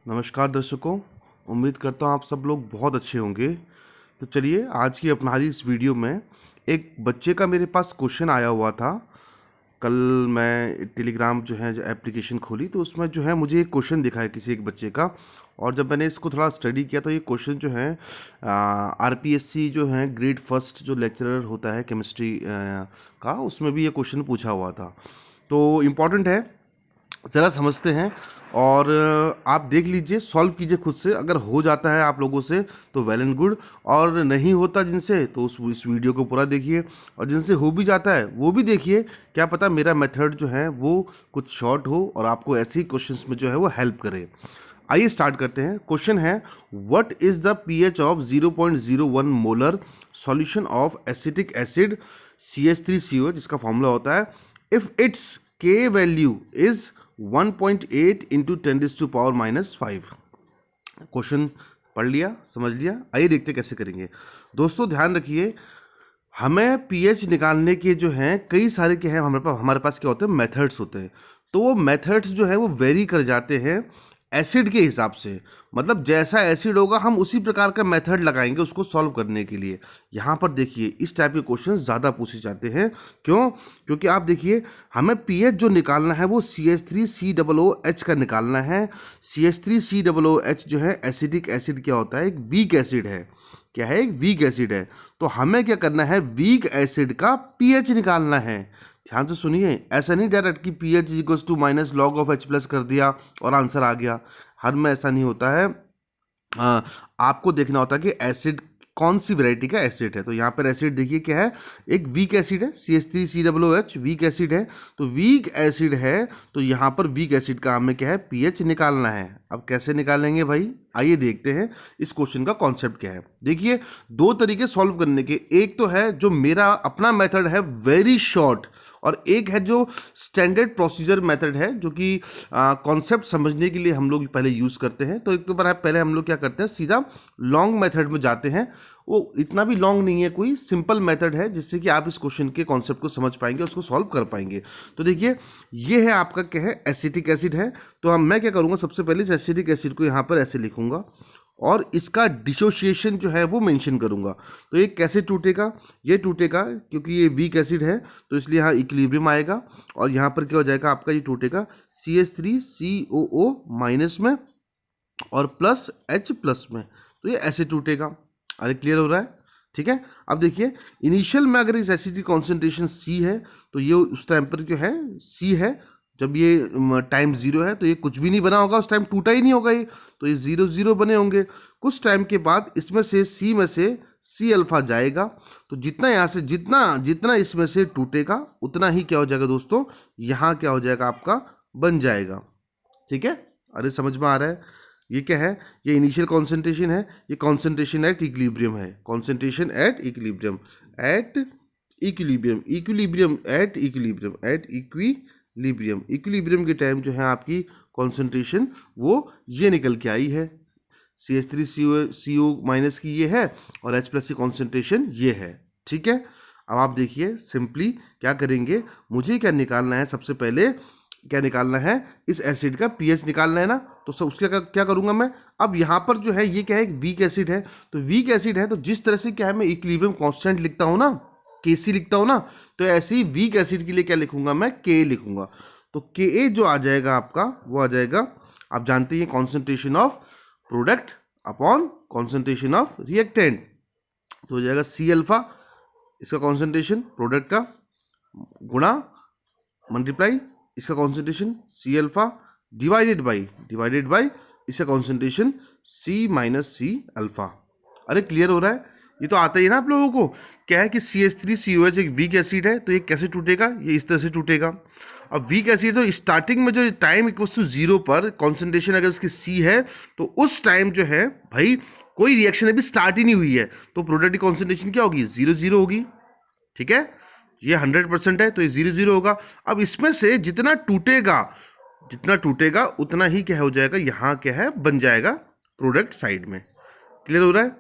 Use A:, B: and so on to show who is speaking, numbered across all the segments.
A: नमस्कार दर्शकों, उम्मीद करता हूँ आप सब लोग बहुत अच्छे होंगे। तो चलिए आज की हमारी इस वीडियो में एक बच्चे का मेरे पास क्वेश्चन आया हुआ था। कल मैं टेलीग्राम जो है एप्लीकेशन खोली तो उसमें जो है मुझे एक क्वेश्चन दिखा है किसी एक बच्चे का। और जब मैंने इसको थोड़ा स्टडी किया तो ये क्वेश्चन जो है आरपीएससी जो है ग्रेड फर्स्ट जो लेक्चरर होता है केमिस्ट्री का, उसमें भी ये क्वेश्चन पूछा हुआ था। तो इम्पॉर्टेंट है, ज़रा समझते हैं। और आप देख लीजिए, सॉल्व कीजिए खुद से। अगर हो जाता है आप लोगों से तो वेल एंड गुड, और नहीं होता जिनसे तो उस इस वीडियो को पूरा देखिए। और जिनसे हो भी जाता है वो भी देखिए, क्या पता मेरा मेथड जो है वो कुछ शॉर्ट हो और आपको ऐसे ही क्वेश्चंस में जो है वो हेल्प करे। आइए स्टार्ट करते हैं। क्वेश्चन है, what is the pH of 0.01 molar solution of acetic acid CH3CO, जिसका फॉर्मूला होता है इफ इट्स के वैल्यू इज 1.8 इंटू 10⁻⁻5। क्वेश्चन पढ़ लिया, समझ लिया। आइए देखते कैसे करेंगे। दोस्तों ध्यान रखिए, हमें पीएच निकालने के जो हैं कई सारे क्या हैं हमारे पास क्या होते हैं, मेथड्स होते हैं। तो वो मेथड्स जो है वो वेरी कर जाते हैं एसिड के हिसाब से। मतलब जैसा एसिड होगा हम उसी प्रकार का मेथड लगाएंगे उसको सॉल्व करने के लिए। यहाँ पर देखिए इस टाइप के क्वेश्चन ज़्यादा पूछे जाते हैं। क्यों? क्योंकि आप देखिए, हमें पीएच जो निकालना है वो CH3COOH का निकालना है। CH3COOH जो है एसिडिक एसिड क्या होता है, एक वीक एसिड है। क्या है? एक वीक एसिड है। तो हमें क्या करना है, वीक एसिड का पीएच निकालना है। ध्यान से सुनिए, ऐसा नहीं डायरेक्ट कि pH equals to minus log of H plus कर दिया और आंसर आ गया। हर में ऐसा नहीं होता है। आपको देखना होता है कि एसिड कौन सी वैरायटी का एसिड है। तो यहाँ पर एसिड देखिए क्या है, एक वीक एसिड है, CH3COOH वीक एसिड है। तो वीक एसिड है तो यहाँ पर वीक एसिड का हमें क्या है, पीएच निकालना है। अब कैसे निकालेंगे भाई, आइए देखते हैं इस क्वेश्चन का कॉन्सेप्ट क्या है। देखिए दो तरीके सॉल्व करने के, एक तो है जो मेरा अपना मेथड है वेरी शॉर्ट, और एक है जो स्टैंडर्ड प्रोसीजर मेथड है जो कि कॉन्सेप्ट समझने के लिए हम लोग पहले यूज़ करते हैं। तो एक तो बार पहले हम लोग क्या करते हैं, सीधा लॉन्ग मेथड में जाते हैं। वो इतना भी लॉन्ग नहीं है, कोई सिंपल मेथड है जिससे कि आप इस क्वेश्चन के कॉन्सेप्ट को समझ पाएंगे, उसको सॉल्व कर पाएंगे। तो देखिए ये है आपका क्या है, एसिटिक एसिड है। तो हम मैं क्या करूँगा, सबसे पहले इस एसिटिक एसिड को यहाँ पर ऐसे लिखूंगा और इसका डिसोसिएशन जो है वो मेंशन करूंगा। तो ये कैसे टूटेगा, ये टूटेगा क्योंकि ये वीक एसिड है तो इसलिए यहाँ इक्विलिब्रियम आएगा। और यहाँ पर क्या हो जाएगा आपका, ये टूटेगा CH3COO माइनस में और प्लस H प्लस में। तो ये ऐसे टूटेगा। अरे क्लियर हो रहा है? ठीक है। अब देखिए इनिशियल में अगर इस एसिड की कॉन्सेंट्रेशन C है तो ये उस टाइम पर जो है C है। जब ये टाइम 0 है तो ये कुछ भी नहीं बना होगा, उस टाइम टूटा ही नहीं होगा ये। तो ये 0 0 बने होंगे। कुछ टाइम के बाद इसमें से C में से C अल्फा जाएगा। तो जितना यहाँ से जितना जितना इसमें से टूटेगा उतना ही क्या हो जाएगा दोस्तों, यहाँ क्या हो जाएगा आपका, बन जाएगा। ठीक है? अरे समझ में आ रहा है? ये क्या है, ये इनिशियल कॉन्सेंट्रेशन है, ये कॉन्सेंट्रेशन एट इक्विलिब्रियम है। Concentration at equilibrium, at equilibrium, equilibrium at equilibrium, at equilibrium. Equilibrium के टाइम जो है आपकी कॉन्सेंट्रेशन वो ये निकल के आई है, CH3CO माइनस की ये है और H प्लस की कॉन्सेंट्रेशन ये है। ठीक है। अब आप देखिए सिंपली क्या करेंगे, मुझे क्या निकालना है, सबसे पहले क्या निकालना है, इस एसिड का पीएच निकालना है ना। तो सब उसके क्या करूंगा मैं, अब यहाँ पर जो है ये क्या है, एक वीक एसिड है। तो वीक एसिड है तो जिस तरह से क्या है मैं इक्विलिब्रियम कांस्टेंट लिखता हूँ ना, Kc लिखता हूँ ना, तो ऐसे ही वीक एसिड के लिए क्या लिखूंगा मैं, Ka लिखूंगा। तो Ka जो आ जाएगा आपका वो आ जाएगा, आप जानते हैं concentration of product upon concentration of reactant. तो हो जाएगा C अल्फा, इसका कॉन्सेंट्रेशन प्रोडक्ट का, गुणा मल्टीप्लाई इसका concentration C alpha, divided by इसका concentration C minus C alpha. अरे क्लियर हो रहा है? ये तो आता ही है ना आप लोगों को। क्या है कि CH3COH एक वीक एसिड है तो ये कैसे टूटेगा, ये इस तरह से टूटेगा। अब वीक एसिड तो स्टार्टिंग में जो टाइम इक्वल्स टू 0 पर कॉन्सेंट्रेशन अगर इसकी C है तो उस टाइम जो है भाई कोई रिएक्शन अभी स्टार्ट ही नहीं हुई है, तो प्रोडक्ट की कॉन्सेंट्रेशन क्या होगी, 0 0 होगी। ठीक है, ये 100% है तो ये 0 0 होगा। अब इसमें से जितना टूटेगा उतना ही क्या हो जाएगा, यहाँ क्या है, बन जाएगा प्रोडक्ट साइड में। क्लियर हो रहा है?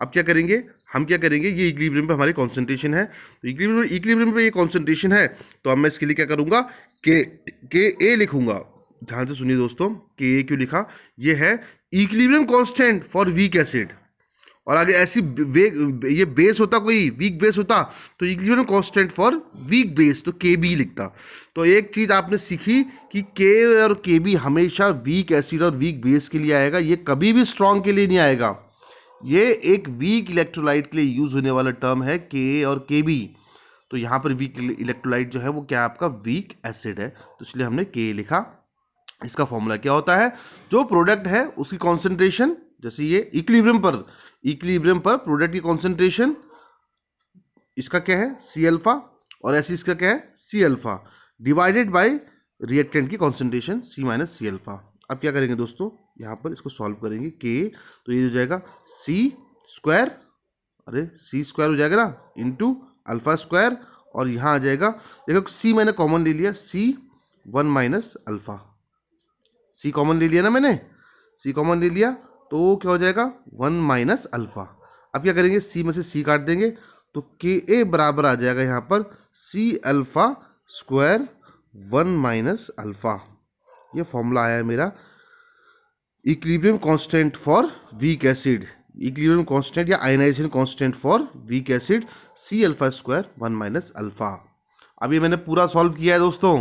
A: अब क्या करेंगे, हम क्या करेंगे, ये इक्विलिब्रियम पे हमारी कॉन्सेंट्रेशन है, तो इक्विलिब्रियम पे ये कॉन्सेंट्रेशन है तो अब मैं इसके लिए क्या करूंगा, के ए लिखूंगा। ध्यान से सुनिए दोस्तों, के क्यों लिखा, ये है equilibrium constant for weak acid. और आगे ऐसी ये बेस होता, कोई वीक बेस होता तो equilibrium constant for weak base तो के बी लिखता। तो एक चीज आपने सीखी कि के और के बी हमेशा वीक एसिड और वीक बेस के लिए आएगा, ये कभी भी स्ट्रॉन्ग के लिए नहीं आएगा। ये एक वीक इलेक्ट्रोलाइट के लिए यूज होने वाला टर्म है के और के बी। तो यहाँ पर वीक इलेक्ट्रोलाइट जो है वो क्या आपका वीक एसिड है, तो इसलिए हमने के लिखा। इसका फॉर्मूला क्या होता है, जो प्रोडक्ट है उसकी कॉन्सेंट्रेशन, जैसे ये इक्विलिब्रियम पर प्रोडक्ट की कॉन्सेंट्रेशन, इसका क्या है सी अल्फा, और ऐसे इसका क्या है C alpha, divided by reactant की concentration C minus C alpha. अब क्या करेंगे दोस्तों, यहाँ पर इसको सॉल्व करेंगे के, तो ये हो जाएगा सी स्क्वायर, अरे सी स्क्वायर हो जाएगा ना, इंटू अल्फा स्क्वायर, और यहाँ आ जाएगा, देखो सी मैंने कॉमन ले लिया, सी 1 माइनस अल्फा, सी कॉमन ले लिया ना मैंने, सी कॉमन ले लिया तो क्या हो जाएगा 1 माइनस अल्फा। अब क्या करेंगे, सी में से सी काट देंगे, तो के ए बराबर आ जाएगा यहाँ पर C alpha square 1 minus alpha. ये फॉर्मूला आया है मेरा equilibrium constant for weak acid, equilibrium constant या ionization constant for weak acid C alpha square 1 minus alpha. अब ये मैंने पूरा सॉल्व किया है दोस्तों।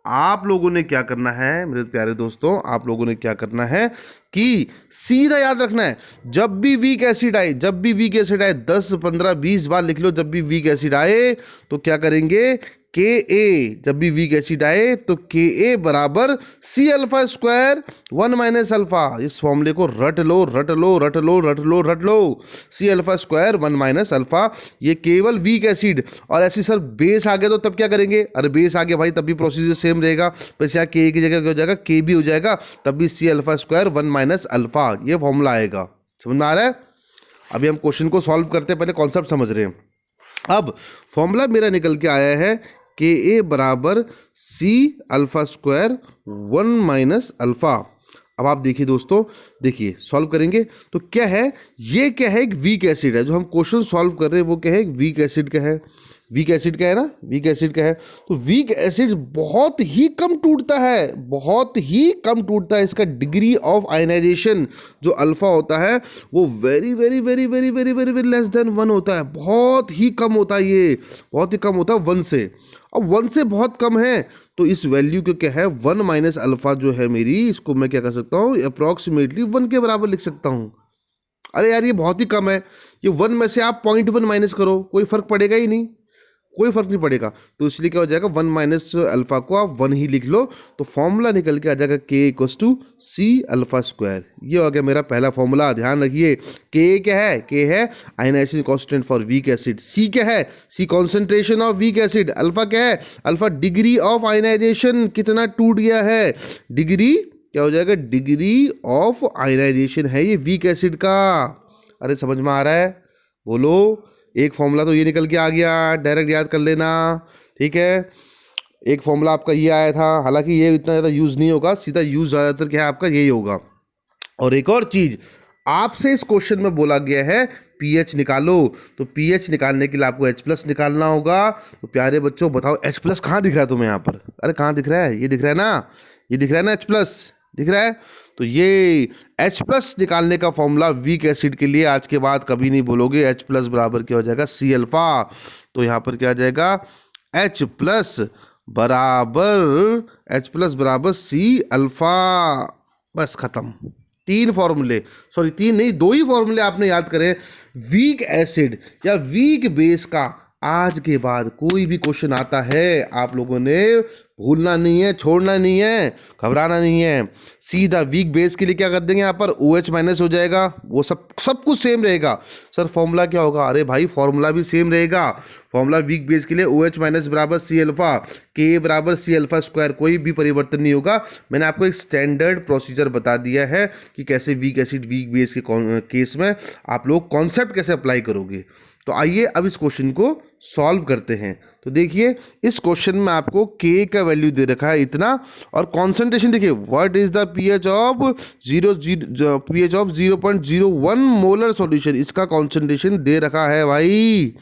A: आप लोगों ने क्या करना है मेरे प्यारे दोस्तों, आप लोगों ने क्या करना है कि सीधा याद रखना है, जब भी वीक एसिड आए, 10 15 20 बार लिख लो, जब भी वीक एसिड आए तो क्या करेंगे, के ए, जब भी वीक एसिड आए तो के ए बराबर C alpha square 1 minus alpha. इस फॉर्मूले को रट लो रट लो रट लो रट लो रट लो, C alpha square 1 minus alpha, ये केवल वीक एसिड। और ऐसी सर बेस आ गया तो तब क्या करेंगे, अरे बेस आ गया भाई तब भी प्रोसीजर सेम रहेगा, बस यहाँ के की जगह क्या हो जाएगा, के भी हो जाएगा, तब भी C alpha square 1 minus alpha, ये फॉर्मूला आएगा। समझ में आ रहा है? अभी हम क्वेश्चन को सॉल्व करते हैं, पहले कॉन्सेप्ट समझ रहे हैं। अब फॉर्मूला मेरा निकल के आया है के ए बराबर C alpha square 1 minus alpha. अब आप देखिए दोस्तों, देखिए सॉल्व करेंगे तो क्या है, ये क्या है, एक वीक एसिड है, जो हम क्वेश्चन सॉल्व कर रहे हैं वो क्या है, एक वीक एसिड का है, वीक एसिड का है ना, वीक एसिड का है। तो वीक एसिड बहुत ही कम टूटता है, बहुत ही कम टूटता है, इसका डिग्री ऑफ आयनाइजेशन जो अल्फा होता है वो very very very very very very very less than 1 होता है, बहुत ही कम होता है, ये बहुत ही कम होता है 1 से। अब 1 से बहुत कम है तो इस वैल्यू को क्या है 1 माइनस अल्फा जो है मेरी, इसको मैं क्या कर सकता हूँ, अप्रॉक्सीमेटली 1 के बराबर लिख सकता हूँ। अरे यार ये बहुत ही कम है, ये 1 में से आप 0.1 माइनस करो, कोई फर्क पड़ेगा ही नहीं, कोई फर्क नहीं पड़ेगा। तो इसलिए क्या हो जाएगा 1 माइनस अल्फा को आप 1 ही लिख लो, तो फॉर्मूला निकल के आ जाएगा K equals to C alpha square. ये हो गया मेरा पहला फॉर्मूला। ध्यान रखिए, के क्या है, के है ionization constant for weak acid, C क्या है, C concentration of weak acid, alpha क्या है, अल्फा डिग्री ऑफ आयनाइजेशन, कितना टूट गया है, डिग्री क्या हो जाएगा, डिग्री ऑफ आयनाइजेशन है ये वीक एसिड का। अरे समझ में आ रहा है, बोलो। एक फॉर्मूला तो ये निकल के आ गया, डायरेक्ट याद कर लेना, ठीक है। एक फॉर्मूला आपका ये आया था, हालांकि ये इतना ज़्यादा यूज़ नहीं होगा, सीधा यूज़ ज़्यादातर क्या है आपका यही होगा। और एक और चीज़ आपसे इस क्वेश्चन में बोला गया है पीएच निकालो, तो पीएच निकालने के लिए आपको H प्लस निकालना होगा। तो प्यारे बच्चों बताओ H प्लस कहाँ दिख रहा है तुम्हें यहाँ पर, अरे कहाँ दिख रहा है, ये दिख रहा है ना, ये दिख रहा है ना, H प्लस दिख रहा है। तो ये H प्लस निकालने का फॉर्मूला वीक एसिड के लिए आज के बाद कभी नहीं भूलोगे, H प्लस बराबर क्या हो जाएगा सी अल्फा। तो यहाँ पर क्या आ जाएगा H प्लस बराबर सी अल्फा, बस खत्म। तीन फॉर्मूले, सॉरी तीन नहीं, दो ही फॉर्मूले आपने याद करें वीक एसिड या वीक बेस का। आज के बाद कोई भी क्वेश्चन आता है आप लोगों ने भूलना नहीं है, छोड़ना नहीं है, घबराना नहीं है, सीधा वीक बेस के लिए क्या कर देंगे, यहाँ पर OH माइनस हो जाएगा, वो सब कुछ सेम रहेगा। सर फॉर्मूला क्या होगा, अरे भाई फॉर्मूला भी सेम रहेगा, फॉर्मूला वीक बेस के लिए OH माइनस बराबर सी अल्फा, के बराबर सी अल्फा स्क्वायर, कोई भी परिवर्तन नहीं होगा। मैंने आपको एक स्टैंडर्ड प्रोसीजर बता दिया है कि कैसे वीक एसिड वीक बेस के केस में आप लोग कॉन्सेप्ट कैसे अप्लाई करोगे। तो आइए अब इस क्वेश्चन को सॉल्व करते हैं। तो देखिए इस क्वेश्चन में आपको के का वैल्यू दे रखा है इतना, और कॉन्सेंट्रेशन देखिए what is the pH of 0.01 molar solution, इसका कॉन्सेंट्रेशन दे रखा है भाई,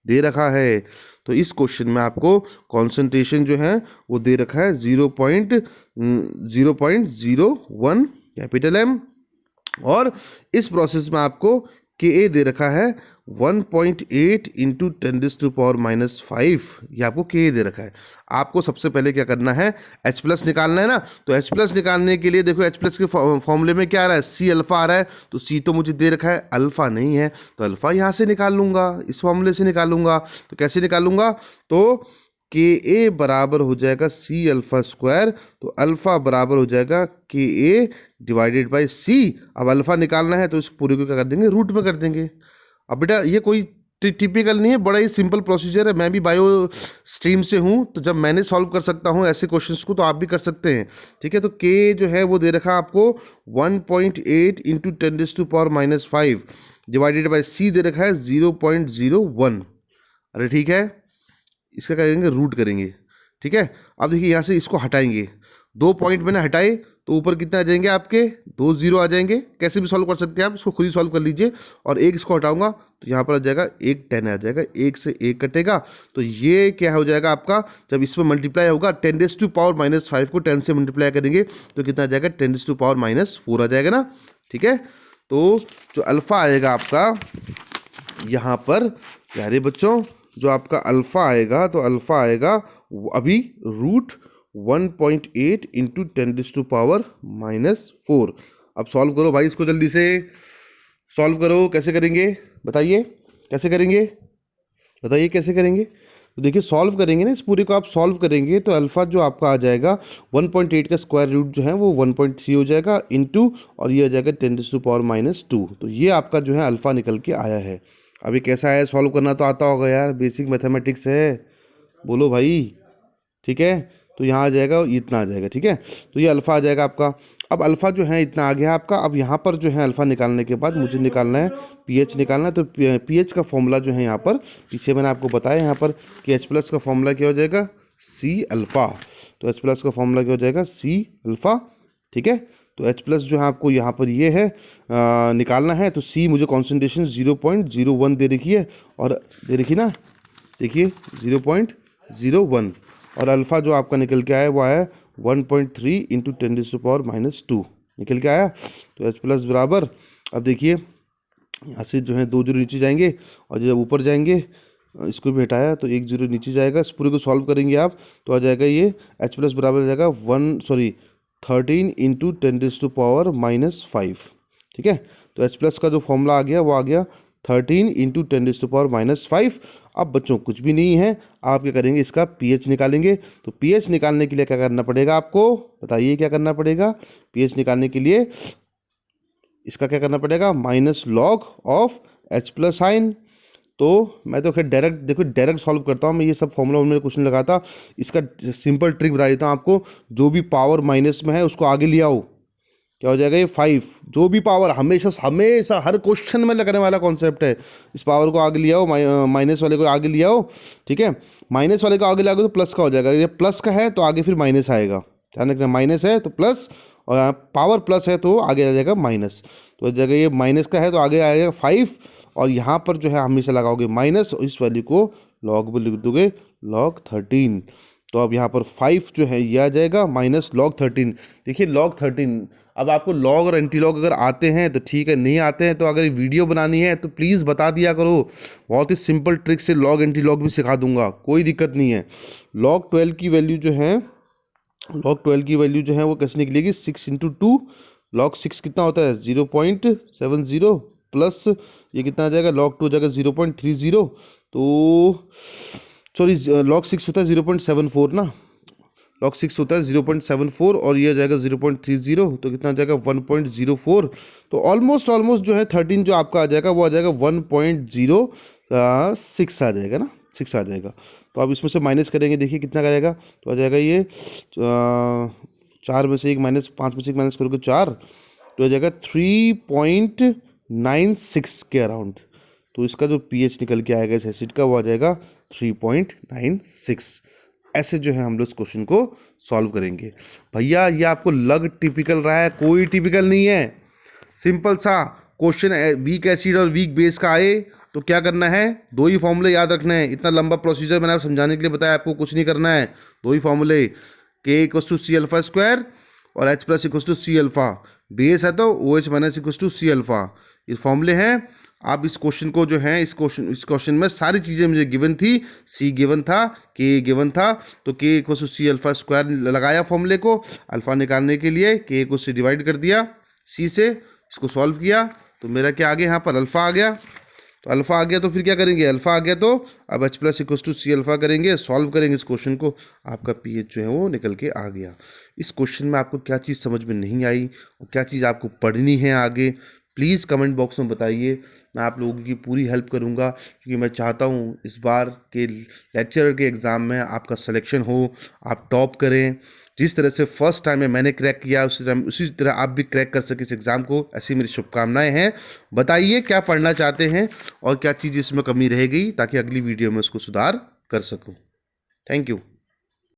A: दे रखा है। तो इस क्वेश्चन में आपको कॉन्सेंट्रेशन जो है वो दे रखा है 0.01 कैपिटल एम, और इस प्रोसेस में आपको के ए दे रखा है 1.8 इंटू 10⁻⁵, ये आपको के ए दे रखा है। आपको सबसे पहले क्या करना है, H प्लस निकालना है ना। तो H प्लस निकालने के लिए देखो H प्लस के फॉर्मूले में क्या आ रहा है, सी अल्फा आ रहा है, तो सी तो मुझे दे रखा है, अल्फा नहीं है, तो अल्फा यहाँ से निकाल लूंगा, इस फॉर्मूले से निकालूंगा। तो कैसे निकालूंगा, तो के ए बराबर हो जाएगा सी अल्फा स्क्वायर, तो अल्फा बराबर हो जाएगा के ए डिवाइडेड बाई सी। अब अल्फा निकालना है तो इस पूरे को क्या कर देंगे, रूट में कर देंगे। अब बेटा ये कोई टिपिकल नहीं है, बड़ा ही सिंपल प्रोसीजर है। मैं भी बायो स्ट्रीम से हूँ, तो जब मैंने सॉल्व कर सकता हूँ ऐसे क्वेश्चंस को, तो आप भी कर सकते हैं। ठीक है, तो के जो है वो दे रखा है आपको 1.8 इंटू 10⁻⁵ डिवाइडेड बाई सी दे रखा है 0.01। अरे ठीक है, इसका क्या करेंगे, रूट करेंगे। ठीक है, अब देखिए यहाँ से इसको हटाएंगे, 2 पॉइंट मैंने हटाए तो ऊपर कितने आ जाएंगे, आपके 2 0 आ जाएंगे। कैसे भी सॉल्व कर सकते हैं आप, इसको खुद ही सॉल्व कर लीजिए। और एक इसको हटाऊंगा तो यहाँ पर आ जाएगा 1 10 आ जाएगा, 1 से 1 कटेगा, तो ये क्या हो जाएगा आपका, जब इसमें मल्टीप्लाई होगा 10⁻⁵ को 10 से मल्टीप्लाई करेंगे तो कितना आ जाएगा, 10⁻⁴ आ जाएगा ना। ठीक है, तो जो अल्फा आएगा आपका यहाँ पर प्यारे बच्चों, जो आपका अल्फा आएगा, तो अल्फा आएगा अभी √1.8 इंटू 10⁻⁴। अब सॉल्व करो भाई इसको, जल्दी से सॉल्व करो। कैसे करेंगे बताइए, कैसे करेंगे बताइए, कैसे करेंगे। तो देखिए सॉल्व करेंगे ना, इस पूरे को आप सॉल्व करेंगे तो अल्फा जो आपका आ जाएगा 1.8 का स्क्वायर रूट जो है वो 1.3 हो जाएगा इंटू, और ये आ जाएगा 10⁻⁻²। तो ये आपका जो है अल्फा निकल के आया है। अभी कैसा है, सॉल्व करना तो आता होगा यार, बेसिक मैथमेटिक्स है, बोलो भाई। ठीक है, तो यहाँ आ जाएगा, इतना आ जाएगा। ठीक है, तो ये अल्फा आ जाएगा आपका। अब अल्फा जो है इतना आ गया आपका। अब यहाँ पर जो है अल्फा निकालने के बाद मुझे निकालना है पीएच निकालना है। तो पीएच का फॉर्मूला जो है यहाँ पर पीछे मैंने आपको बताया यहाँ पर कि H प्लस का फॉर्मूला क्या हो जाएगा, सी अल्फा। तो H प्लस का फॉर्मूला क्या हो जाएगा, सी अल्फा। ठीक है, तो H प्लस जो है आपको यहाँ पर ये है निकालना है। तो सी मुझे कॉन्सेंट्रेशन 0.01 दे रखी है, और दे रखी ना, देखिए 0.01, और अल्फ़ा जो आपका निकल के आया वो आया 1.3 इंटू 10⁻⁻² निकल के आया। तो H प्लस बराबर, अब देखिए यहाँ से जो है 2 0 नीचे जाएंगे, और जब ऊपर जाएंगे इसको भी हटाया तो 1 0 नीचे जाएगा। इस पूरे को सॉल्व करेंगे आप तो आ जाएगा ये H प्लस बराबर आ जाएगा 13 इंटू 10⁻⁻5। ठीक है, तो H प्लस का जो फॉर्मूला आ गया वो आ गया 13 इंटू 10⁻⁻5। अब बच्चों कुछ भी नहीं है, आप क्या करेंगे, इसका पीएच निकालेंगे। तो पीएच निकालने के लिए क्या करना पड़ेगा आपको, बताइए क्या करना पड़ेगा। पीएच निकालने के लिए इसका क्या करना पड़ेगा, minus log of H plus sign. तो मैं तो खैर डायरेक्ट, देखो डायरेक्ट सॉल्व करता हूँ मैं, ये सब फॉर्मूला उन्होंने क्वेश्चन लगाता। इसका सिंपल ट्रिक बता देता हूँ आपको, जो भी पावर माइनस में है उसको आगे ले आओ, क्या हो जाएगा ये 5। जो भी पावर हमेशा हमेशा हर क्वेश्चन में लगने वाला कॉन्सेप्ट है, इस पावर को आगे ले आओ, माइनस वाले को आगे ले आओ। ठीक है, माइनस वाले को आगे ले आओगे तो प्लस का हो जाएगा, ये प्लस का है तो आगे फिर माइनस आएगा, ध्यान रखना, माइनस है तो प्लस, और पावर प्लस है तो आगे आ जाएगा माइनस। तो जगह ये माइनस का है तो आगे आएगा 5, और यहाँ पर जो है हमेशा लगाओगे माइनस, और इस वैल्यू को लॉग में लिख दोगे log 13। तो अब यहाँ पर 5 जो है ये आ जाएगा माइनस log 13। देखिए log 13, अब आपको लॉग और एंटी लॉग अगर आते हैं तो ठीक है, नहीं आते हैं तो अगर वीडियो बनानी है तो प्लीज़ बता दिया करो, बहुत ही सिंपल ट्रिक से लॉग एंटी लॉग भी सिखा दूंगा, कोई दिक्कत नहीं है। log 12 की वैल्यू जो है, log 12 की वैल्यू जो है वो कैसे निकलेगी, 6 इंटू 2, log 6 कितना होता है 0.70, प्लस ये कितना आ जाएगा, log 2 हो जाएगा 0.30, तो सॉरी log 6 होता है 0.74 ना, log 6 होता है 0.74, और ये आ जाएगा 0.30, तो कितना आ जाएगा 1.04। तो ऑलमोस्ट जो है 13 जो आपका आ जाएगा वो आ जाएगा 1.06 आ जाएगा ना, 6 आ जाएगा। तो अब इसमें से माइनस करेंगे, देखिए कितना का जाएगा, तो आ जाएगा ये 4 में से 1 माइनस, 5 में से 1 माइनस करोगे 4, तो आ जाएगा 3.96 के अराउंड। तो इसका जो पीएच निकल के आएगा इस एसिड का वो आ जाएगा 3.96। ऐसे जो है हम लोग इस क्वेश्चन को सॉल्व करेंगे। भैया ये आपको लग टिपिकल रहा है, कोई टिपिकल नहीं है, सिंपल सा क्वेश्चन, वीक एसिड और वीक बेस का आए, तो क्या करना है, दो ही फॉर्मूले याद रखने हैं। इतना लंबा प्रोसीजर मैंने आपको समझाने के लिए बताया, आपको कुछ नहीं करना है। दो ही फॉर्मूले, K equals to C alpha square और H plus equals to C alpha. Base है तो O H minus equals to C alpha, ये फॉर्मूले हैं। आप इस क्वेश्चन को जो है, इस क्वेश्चन में सारी चीज़ें मुझे गिवन थी। सी गिवन था, के गिवन था, तो K equal to C alpha square लगाया फॉर्मूले को। अल्फा निकालने के लिए के को से डिवाइड कर दिया, सी से इसको सॉल्व किया, तो मेरा क्या आ गया, यहाँ पर अल्फा आ गया। तो अल्फा आ गया तो फिर क्या करेंगे, अल्फा आ गया तो अब H plus equal to C alpha करेंगे, सॉल्व करेंगे इस क्वेश्चन को, आपका पी एच जो है वो निकल के आ गया। इस क्वेश्चन में आपको क्या चीज़ समझ में नहीं आई और क्या चीज़ आपको पढ़नी है आगे, प्लीज़ कमेंट बॉक्स में बताइए। मैं आप लोगों की पूरी हेल्प करूंगा, क्योंकि मैं चाहता हूं इस बार के लेक्चरर के एग्ज़ाम में आपका सिलेक्शन हो, आप टॉप करें। जिस तरह से फर्स्ट टाइम में मैंने क्रैक किया, उसी तरह आप भी क्रैक कर सकें इस एग्ज़ाम को, ऐसी मेरी शुभकामनाएं हैं। बताइए क्या पढ़ना चाहते हैं और क्या चीज़ इसमें कमी रह गई, ताकि अगली वीडियो में उसको सुधार कर सकूं। Thank you.